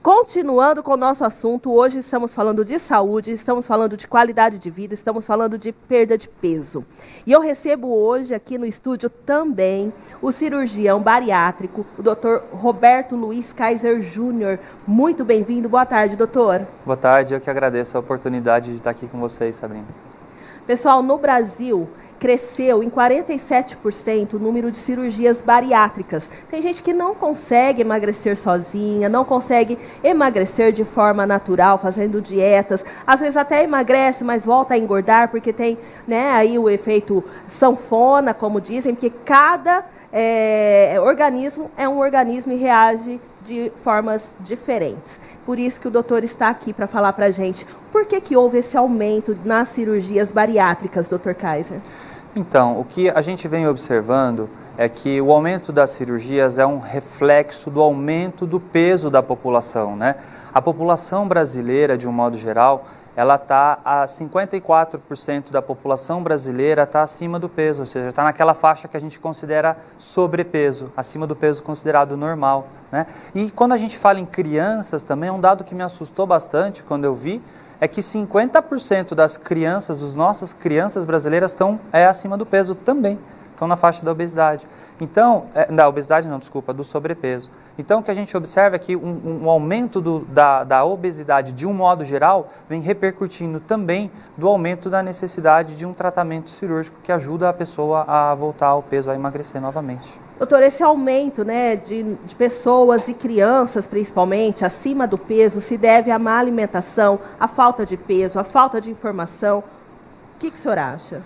Continuando com o nosso assunto, hoje estamos falando de saúde, estamos falando de qualidade de vida, estamos falando de perda de peso. E eu recebo hoje aqui no estúdio também o cirurgião bariátrico, o Dr. Roberto Luiz Kaiser Júnior. Muito bem-vindo, boa tarde, doutor. Boa tarde, eu que agradeço a oportunidade de estar aqui com vocês, Sabrina. Pessoal, no Brasil cresceu em 47% o número de cirurgias bariátricas. Tem gente que não consegue emagrecer sozinha, não consegue emagrecer de forma natural, fazendo dietas. Às vezes até emagrece, mas volta a engordar, porque tem, né, aí o efeito sanfona, como dizem, porque cada organismo é um organismo e reage de formas diferentes. Por isso que o doutor está aqui para falar para a gente. Por que houve esse aumento nas cirurgias bariátricas, doutor Kaiser? Então, o que a gente vem observando é que o aumento das cirurgias é um reflexo do aumento do peso da população, né? A população brasileira, de um modo geral, ela está a 54% da população brasileira está acima do peso, ou seja, está naquela faixa que a gente considera sobrepeso, acima do peso considerado normal, né? E quando a gente fala em crianças também, um dado que me assustou bastante quando eu vi, é que 50% das crianças, das nossas crianças brasileiras estão acima do peso também, estão na faixa da obesidade. Então, da obesidade não, desculpa, do sobrepeso. Então, o que a gente observa é que um aumento da obesidade, de um modo geral, vem repercutindo também do aumento da necessidade de um tratamento cirúrgico que ajuda a pessoa a voltar ao peso, a emagrecer novamente. Doutor, esse aumento, né, de pessoas e crianças, principalmente, acima do peso, se deve à má alimentação, à falta de peso, à falta de informação. O que o senhor acha?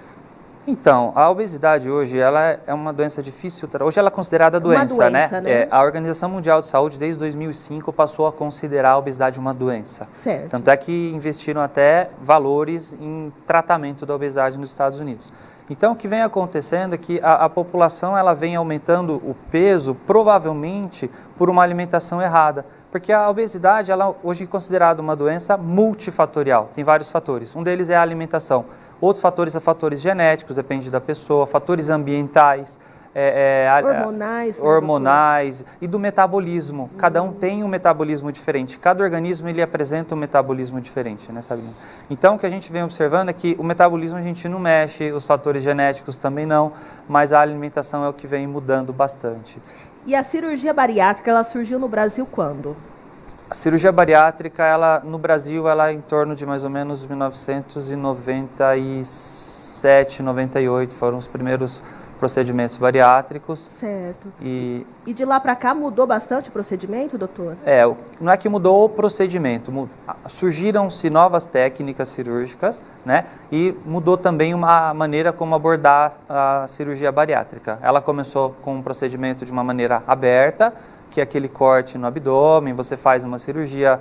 Então, a obesidade hoje ela é uma doença difícil, hoje ela é considerada doença, né? A Organização Mundial de Saúde, desde 2005, passou a considerar a obesidade uma doença. Certo. Tanto é que investiram até valores em tratamento da obesidade nos Estados Unidos. Então, o que vem acontecendo é que a população ela vem aumentando o peso, provavelmente por uma alimentação errada. Porque a obesidade, ela hoje é considerada uma doença multifatorial, tem vários fatores. Um deles é a alimentação. Outros fatores são fatores genéticos, depende da pessoa, fatores ambientais, hormonais e do metabolismo. Cada um tem um metabolismo diferente, cada organismo ele apresenta um metabolismo diferente, né, Sabrina? Então, o que a gente vem observando é que o metabolismo a gente não mexe, os fatores genéticos também não, mas a alimentação é o que vem mudando bastante. E a cirurgia bariátrica, ela surgiu no Brasil quando? A cirurgia bariátrica, no Brasil, ela é em torno de mais ou menos 1997, 98, foram os primeiros procedimentos bariátricos. Certo. E de lá para cá mudou bastante o procedimento, doutor? Não é que mudou o procedimento, surgiram-se novas técnicas cirúrgicas, né? E mudou também uma maneira como abordar a cirurgia bariátrica. Ela começou com um procedimento de uma maneira aberta, que é aquele corte no abdômen, você faz uma cirurgia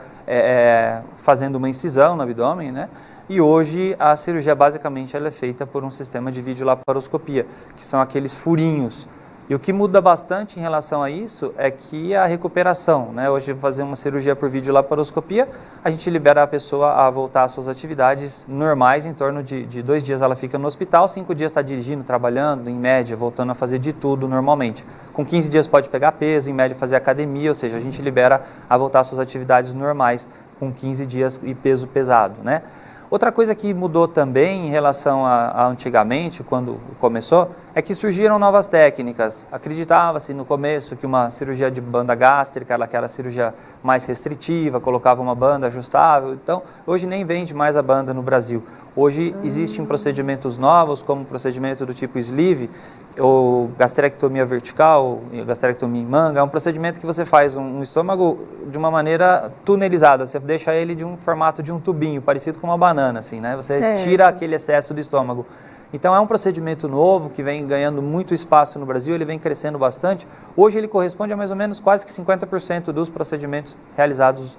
fazendo uma incisão no abdômen, né? E hoje a cirurgia basicamente ela é feita por um sistema de videolaparoscopia, que são aqueles furinhos. E o que muda bastante em relação a isso é que a recuperação, né? Hoje fazer uma cirurgia por videolaparoscopia, a gente libera a pessoa a voltar às suas atividades normais, em torno de 2 dias ela fica no hospital, 5 dias está dirigindo, trabalhando, em média, voltando a fazer de tudo normalmente. Com 15 dias pode pegar peso, em média fazer academia, ou seja, a gente libera a voltar às suas atividades normais com 15 dias e peso pesado, né? Outra coisa que mudou também em relação a antigamente, quando começou, é que surgiram novas técnicas. Acreditava-se no começo que uma cirurgia de banda gástrica era aquela cirurgia mais restritiva, colocava uma banda ajustável. Então, hoje nem vende mais a banda no Brasil. Hoje existem procedimentos novos, como o procedimento do tipo sleeve, ou gastrectomia vertical, gastrectomia em manga. É um procedimento que você faz um estômago de uma maneira tunelizada. Você deixa ele de um formato de um tubinho, parecido com uma banana, assim, né? Você tira aquele excesso do estômago. Então é um procedimento novo que vem ganhando muito espaço no Brasil, ele vem crescendo bastante. Hoje ele corresponde a mais ou menos quase que 50% dos procedimentos realizados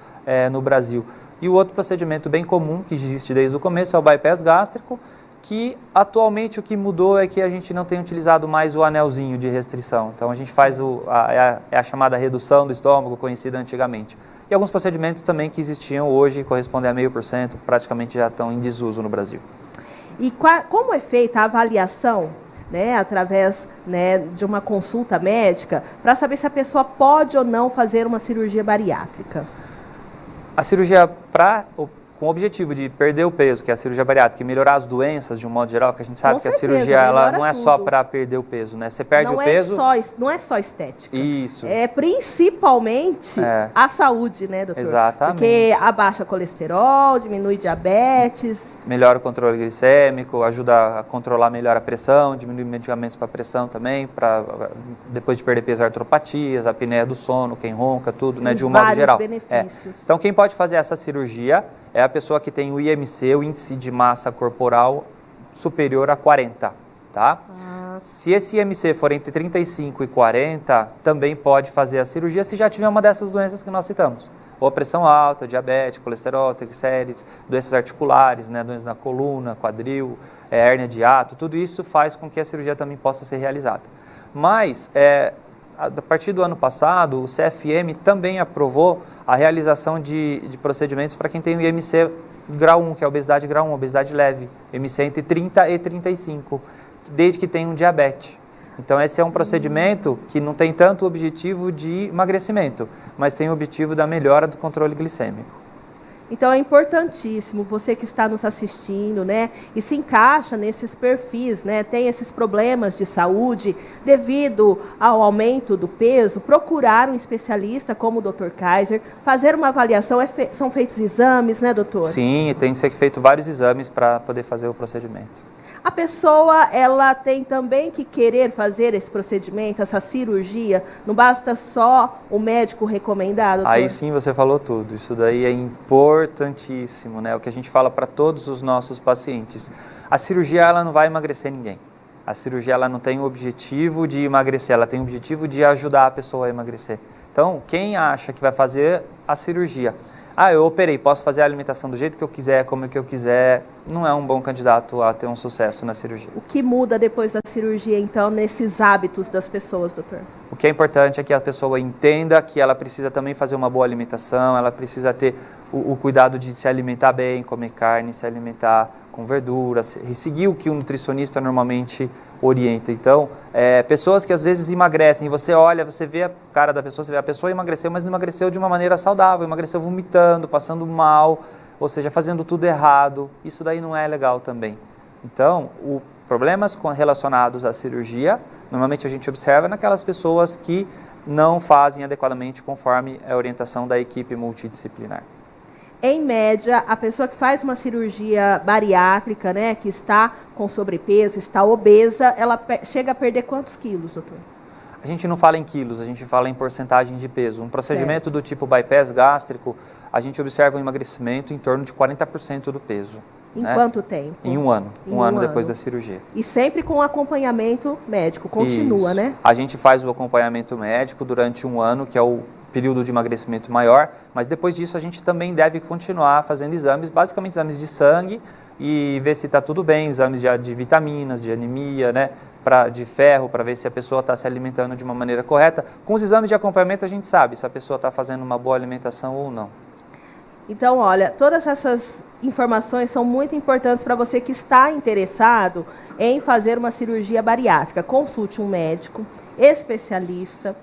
no Brasil. E o outro procedimento bem comum, que existe desde o começo, é o bypass gástrico, que atualmente o que mudou é que a gente não tem utilizado mais o anelzinho de restrição. Então a gente faz a chamada redução do estômago, conhecida antigamente. E alguns procedimentos também que existiam hoje, correspondem a 0,5%, praticamente já estão em desuso no Brasil. E como é feita a avaliação, né, através, né, de uma consulta médica, para saber se a pessoa pode ou não fazer uma cirurgia bariátrica? A cirurgia com o objetivo de perder o peso, que é a cirurgia bariátrica, e melhorar as doenças de um modo geral, que a gente sabe que a cirurgia ela não é só para perder o peso, né? Você perde o peso... Não é só estética. Isso. É principalmente a saúde, né, doutor? Exatamente. Porque abaixa colesterol, diminui diabetes... Melhora o controle glicêmico, ajuda a controlar melhor a pressão, diminui medicamentos para pressão também, para depois de perder peso, artropatias, a apneia do sono, quem ronca, tudo, né, de um modo geral. Benefícios. Então, quem pode fazer essa cirurgia é a pessoa que tem o IMC, o índice de massa corporal, superior a 40, tá? Se esse IMC for entre 35 e 40, também pode fazer a cirurgia se já tiver uma dessas doenças que nós citamos. Ou a pressão alta, diabetes, colesterol, triglicérides, doenças articulares, né, doenças na coluna, quadril, hérnia de hiato, tudo isso faz com que a cirurgia também possa ser realizada. Mas, a partir do ano passado, o CFM também aprovou a realização de procedimentos para quem tem o IMC grau 1, que é a obesidade grau 1, obesidade leve, IMC entre 30 e 35, desde que tenha um diabetes. Então, esse é um procedimento que não tem tanto o objetivo de emagrecimento, mas tem o objetivo da melhora do controle glicêmico. Então, é importantíssimo, você que está nos assistindo, né, e se encaixa nesses perfis, né, tem esses problemas de saúde devido ao aumento do peso, procurar um especialista como o Dr. Kaiser, fazer uma avaliação, são feitos exames, né, doutor? Sim, tem que ser feito vários exames para poder fazer o procedimento. A pessoa, ela tem também que querer fazer esse procedimento, essa cirurgia, não basta só o médico recomendar, doutor? Aí sim você falou tudo, isso daí é importantíssimo, né? O que a gente fala para todos os nossos pacientes. A cirurgia, ela não vai emagrecer ninguém. A cirurgia, ela não tem o objetivo de emagrecer, ela tem o objetivo de ajudar a pessoa a emagrecer. Então, quem acha que vai fazer a cirurgia... eu operei, posso fazer a alimentação do jeito que eu quiser, como que eu quiser, não é um bom candidato a ter um sucesso na cirurgia. O que muda depois da cirurgia, então, nesses hábitos das pessoas, doutor? O que é importante é que a pessoa entenda que ela precisa também fazer uma boa alimentação, ela precisa ter o cuidado de se alimentar bem, comer carne, se alimentar com verduras, seguir o que o nutricionista normalmente orienta. Então, pessoas que às vezes emagrecem, você olha, você vê a cara da pessoa, você vê a pessoa emagreceu, mas não emagreceu de uma maneira saudável, emagreceu vomitando, passando mal, ou seja, fazendo tudo errado. Isso daí não é legal também. Então, problemas relacionados à cirurgia, normalmente a gente observa naquelas pessoas que não fazem adequadamente conforme a orientação da equipe multidisciplinar. Em média, a pessoa que faz uma cirurgia bariátrica, né, que está com sobrepeso, está obesa, ela chega a perder quantos quilos, doutor? A gente não fala em quilos, a gente fala em porcentagem de peso. Um procedimento do tipo bypass gástrico, a gente observa um emagrecimento em torno de 40% do peso. Em quanto tempo? Em um ano. Um ano depois da cirurgia. E sempre com acompanhamento médico, continua, né? A gente faz o acompanhamento médico durante um ano, que é o período de emagrecimento maior, mas depois disso a gente também deve continuar fazendo exames, basicamente exames de sangue e ver se está tudo bem, exames de vitaminas, de anemia, né, de ferro, para ver se a pessoa está se alimentando de uma maneira correta. Com os exames de acompanhamento a gente sabe se a pessoa está fazendo uma boa alimentação ou não. Então, olha, todas essas informações são muito importantes para você que está interessado em fazer uma cirurgia bariátrica. Consulte um médico especialista.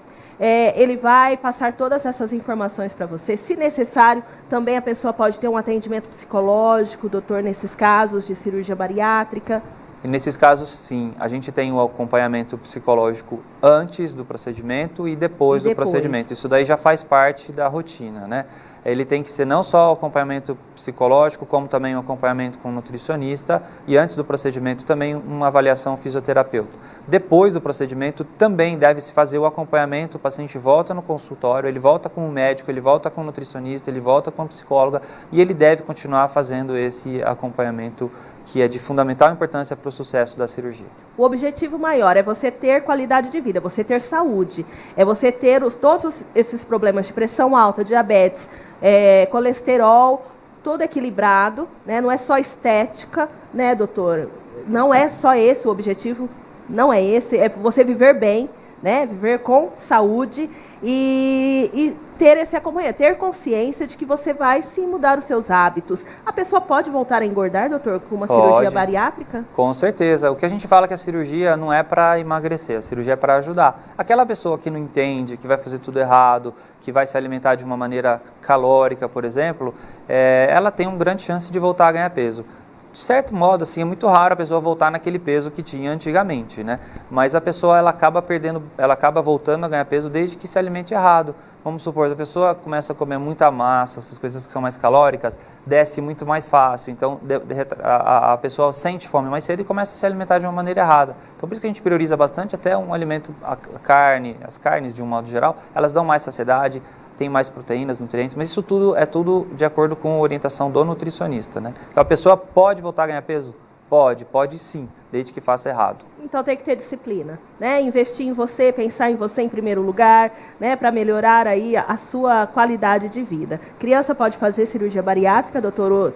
Ele vai passar todas essas informações para você. Se necessário, também a pessoa pode ter um atendimento psicológico, doutor, nesses casos de cirurgia bariátrica. E nesses casos, sim, a gente tem o acompanhamento psicológico antes do procedimento e depois do procedimento. Isso daí já faz parte da rotina, né? Ele tem que ser não só o acompanhamento psicológico, como também o acompanhamento com o nutricionista e antes do procedimento também uma avaliação fisioterapeuta. Depois do procedimento também deve-se fazer o acompanhamento, o paciente volta no consultório, ele volta com o médico, ele volta com o nutricionista, ele volta com a psicóloga e ele deve continuar fazendo esse acompanhamento que é de fundamental importância para o sucesso da cirurgia. O objetivo maior é você ter qualidade de vida, você ter saúde, é você ter todos esses problemas de pressão alta, diabetes, colesterol, tudo equilibrado, né? Não é só estética, né, doutor? Não é só esse o objetivo, não é esse, é você viver bem, né? Viver com saúde e ter esse acompanhamento, ter consciência de que você vai sim mudar os seus hábitos. A pessoa pode voltar a engordar, doutor, com uma cirurgia bariátrica? Com certeza. O que a gente fala é que a cirurgia não é para emagrecer, a cirurgia é para ajudar. Aquela pessoa que não entende, que vai fazer tudo errado, que vai se alimentar de uma maneira calórica, por exemplo, ela tem uma grande chance de voltar a ganhar peso. De certo modo, assim, é muito raro a pessoa voltar naquele peso que tinha antigamente, né? Mas a pessoa, ela acaba voltando a ganhar peso desde que se alimente errado. Vamos supor, a pessoa começa a comer muita massa, essas coisas que são mais calóricas, desce muito mais fácil. Então, a pessoa sente fome mais cedo e começa a se alimentar de uma maneira errada. Então, por isso que a gente prioriza bastante até um alimento, a carne, as carnes de um modo geral, elas dão mais saciedade, tem mais proteínas, nutrientes, mas isso tudo é tudo de acordo com a orientação do nutricionista, né? Então a pessoa pode voltar a ganhar peso? Pode sim, desde que faça errado. Então tem que ter disciplina, né? Investir em você, pensar em você em primeiro lugar, né? Para melhorar aí a sua qualidade de vida. Criança pode fazer cirurgia bariátrica, doutor?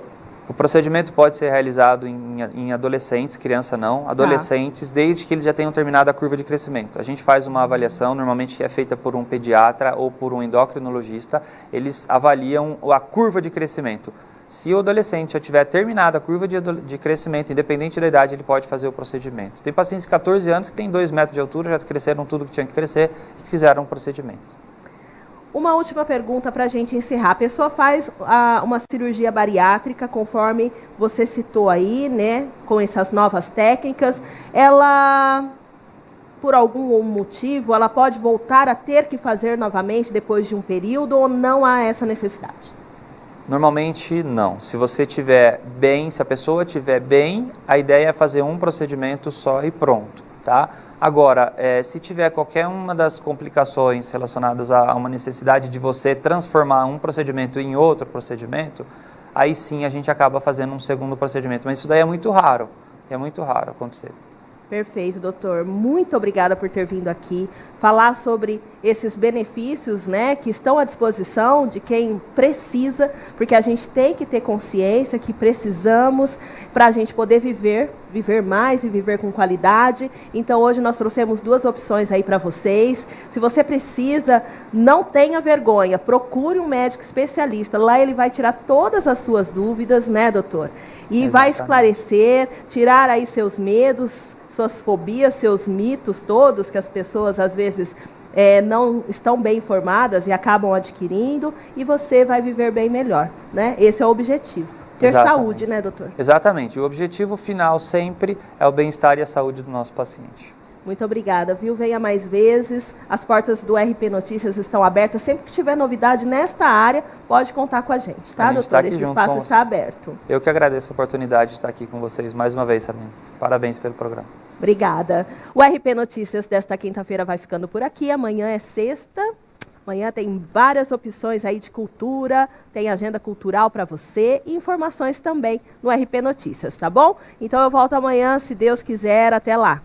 O procedimento pode ser realizado em adolescentes, criança não, adolescentes, desde que eles já tenham terminado a curva de crescimento. A gente faz uma avaliação, normalmente é feita por um pediatra ou por um endocrinologista, eles avaliam a curva de crescimento. Se o adolescente já tiver terminado a curva de crescimento, independente da idade, ele pode fazer o procedimento. Tem pacientes de 14 anos que têm 2 metros de altura, já cresceram tudo que tinha que crescer e que fizeram o procedimento. Uma última pergunta para a gente encerrar. A pessoa faz uma cirurgia bariátrica, conforme você citou aí, né, com essas novas técnicas. Ela, por algum motivo, ela pode voltar a ter que fazer novamente depois de um período ou não há essa necessidade? Normalmente não. Se você estiver bem, se a pessoa estiver bem, a ideia é fazer um procedimento só e pronto, tá? Agora, se tiver qualquer uma das complicações relacionadas a uma necessidade de você transformar um procedimento em outro procedimento, aí sim a gente acaba fazendo um segundo procedimento. Mas isso daí é muito raro acontecer. Perfeito, doutor. Muito obrigada por ter vindo aqui falar sobre esses benefícios, né, que estão à disposição de quem precisa, porque a gente tem que ter consciência que precisamos para a gente poder viver mais e viver com qualidade. Então, hoje nós trouxemos 2 opções aí para vocês. Se você precisa, não tenha vergonha, procure um médico especialista. Lá ele vai tirar todas as suas dúvidas, né, doutor? E vai esclarecer, tirar aí seus medos, suas fobias, seus mitos todos, que as pessoas às vezes não estão bem informadas e acabam adquirindo, e você vai viver bem melhor, né? Esse é o objetivo. Ter saúde, né, doutor? Exatamente. O objetivo final sempre é o bem-estar e a saúde do nosso paciente. Muito obrigada, viu? Venha mais vezes. As portas do RP Notícias estão abertas. Sempre que tiver novidade nesta área, pode contar com a gente, tá, doutor? Esse espaço está aberto. Eu que agradeço a oportunidade de estar aqui com vocês mais uma vez, Sabrina. Parabéns pelo programa. Obrigada. O RP Notícias desta quinta-feira vai ficando por aqui. Amanhã é sexta. Amanhã tem várias opções aí de cultura, tem agenda cultural para você e informações também no RP Notícias, tá bom? Então eu volto amanhã, se Deus quiser. Até lá.